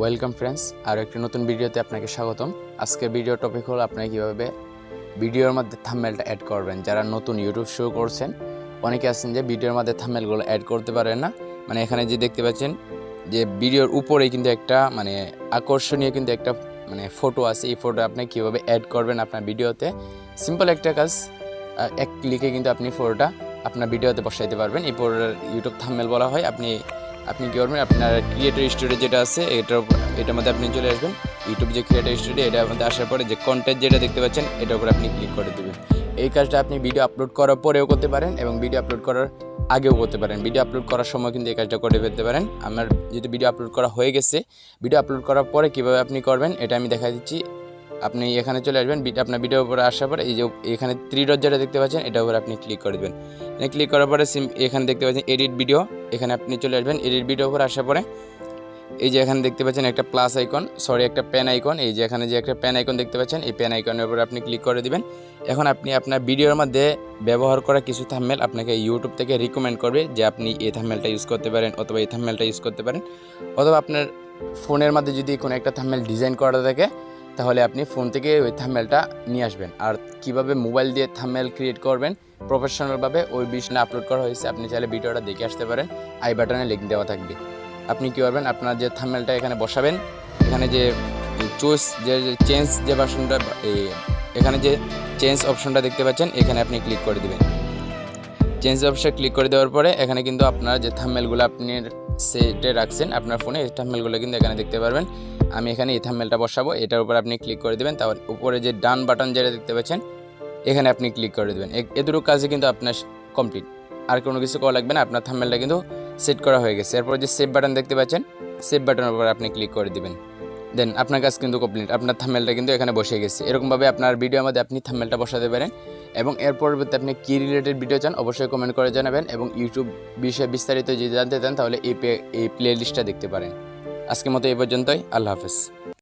Welcome friends, আর একটি নতুন ভিডিওতে আপনাকে স্বাগতম। আজকের ভিডিও টপিক হলো আপনি কীভাবে ভিডিওর মধ্যে থাম্বনেলটা অ্যাড করবেন। যারা নতুন ইউটিউব শুরু করছেন, অনেকে আছেন যে ভিডিওর মধ্যে থাম্বনেলগুলো অ্যাড করতে পারেন না। মানে এখানে যে দেখতে পাচ্ছেন যে ভিডিওর উপরে কিন্তু একটা আকর্ষণীয় কিন্তু একটা ফটো আছে। এই ফটো আপনি কীভাবে অ্যাড করবেন আপনার ভিডিওতে, সিম্পল একটা কাজ, এক ক্লিকে কিন্তু আপনি ফটোটা আপনার ভিডিওতে বসাইতে পারবেন। এই ফটোর ইউটিউব থাম্বনেল বলা হয়। আপনি কী করবেন, আপনার ক্রিয়েটর স্টুডিও যেটা আছে এটার মধ্যে আপনি চলে আসবেন। ইউটিউব যে ক্রিয়েটর স্টুডিও, এটার মধ্যে আসার পরে যে কন্টেন্ট যেটা দেখতে পাচ্ছেন এটার উপর আপনি ক্লিক করে দেবেন। এই কাজটা আপনি ভিডিও আপলোড করার পরেও করতে পারেন এবং ভিডিও আপলোড করার আগেও করতে পারেন। ভিডিও আপলোড করার সময় কিন্তু এই কাজটা করে ফেলতে পারেন। আমার যেহেতু ভিডিও আপলোড করা হয়ে গেছে, ভিডিও আপলোড করার পরে কীভাবে আপনি করবেন এটা আমি দেখা দিচ্ছি। আপনি এখানে চলে আসবেন, আপনার ভিডিওর উপরে আসার পরে এই যে এখানে 3 ডট যেটা দেখতে পাচ্ছেন এটার উপর আপনি ক্লিক করে দেবেন। ক্লিক করার পরে এখানে দেখতে পাচ্ছেন এডিট ভিডিও, এখানে আপনি চলে আসবেন। এডিট ভিডিওর উপর আসার পরে এই যে এখানে দেখতে পাচ্ছেন একটা প্লাস আইকন, একটা পেন আইকন, এই যে এখানে যে একটা পেন আইকন দেখতে পাচ্ছেন, এই পেন আইকনের উপর আপনি ক্লিক করে দিবেন। এখন আপনি আপনার ভিডিওর মধ্যে ব্যবহার করা কিছু থাম্বনেল আপনাকে ইউটিউব থেকে রিকমেন্ড করবে যে আপনি এই থাম্বনেলটা ইউজ করতে পারেন অথবা এই থাম্বনেলটা ইউজ করতে পারেন। অথবা আপনার ফোনের মধ্যে যদি কোনো একটা থাম্বনেল ডিজাইন করা থাকে, তাহলে আপনি ফোন থেকে ওই থাম্বনেলটা নিয়ে আসবেন। আর কিভাবে মোবাইল দিয়ে থাম্বনেল ক্রিয়েট করবেন প্রফেশনালভাবে ওই বিষয়ে আপলোড করা হয়েছে। আপনি চাইলে ভিডিওটা দেখে আসতে পারেন, আই বাটনে লিঙ্ক দেওয়া থাকবে। আপনি কী করবেন, আপনার যে থাম্বনেলটা এখানে বসাবেন, এখানে যে চেঞ্জ যে বাটনটা, এখানে যে চেঞ্জ অপশনটা দেখতে পাচ্ছেন, এখানে আপনি ক্লিক করে দেবেন। চেঞ্জ অপশন ক্লিক করে দেওয়ার পরে এখানে কিন্তু আপনার যে থাম্বনেলগুলো আপনি সেটে রাখছেন আপনার ফোনে, এই থাম্বনেলগুলো কিন্তু এখানে দেখতে পারবেন। আমি এখানে এই থাম্বনেলটা বসাবো, এটার উপর আপনি ক্লিক করে দেবেন। তারপর উপরে যে ডান বাটন যেটা দেখতে পাচ্ছেন এখানে আপনি ক্লিক করে দেবেন। এতটুকু কাজে কিন্তু আপনার কমপ্লিট, আর কোনো কিছু করা লাগবে না। আপনার থাম্বনেলটা কিন্তু সেট করা হয়ে গেছে। এরপর যে সেভ বাটন দেখতে পাচ্ছেন, সেভ বাটনের উপর আপনি ক্লিক করে দেবেন। দেন আপনার কাজ কিন্তু কমপ্লিট, আপনার থাম্বনেলটা কিন্তু এখানে বসে গেছে। এরকমভাবে আপনার ভিডিওর মধ্যে আপনি থাম্বনেলটা বসাতে পারেন। এবং এর পরবর্তী আপনি কী রিলেটেড ভিডিও চান অবশ্যই কমেন্ট করে জানাবেন। এবং ইউটিউব বিষয়ে বিস্তারিত যদি জানতে চান তাহলে এই প্লে লিস্টটা দেখতে পারেন। আজকের মতো এই পর্যন্তই। আল্লাহ হাফেজ।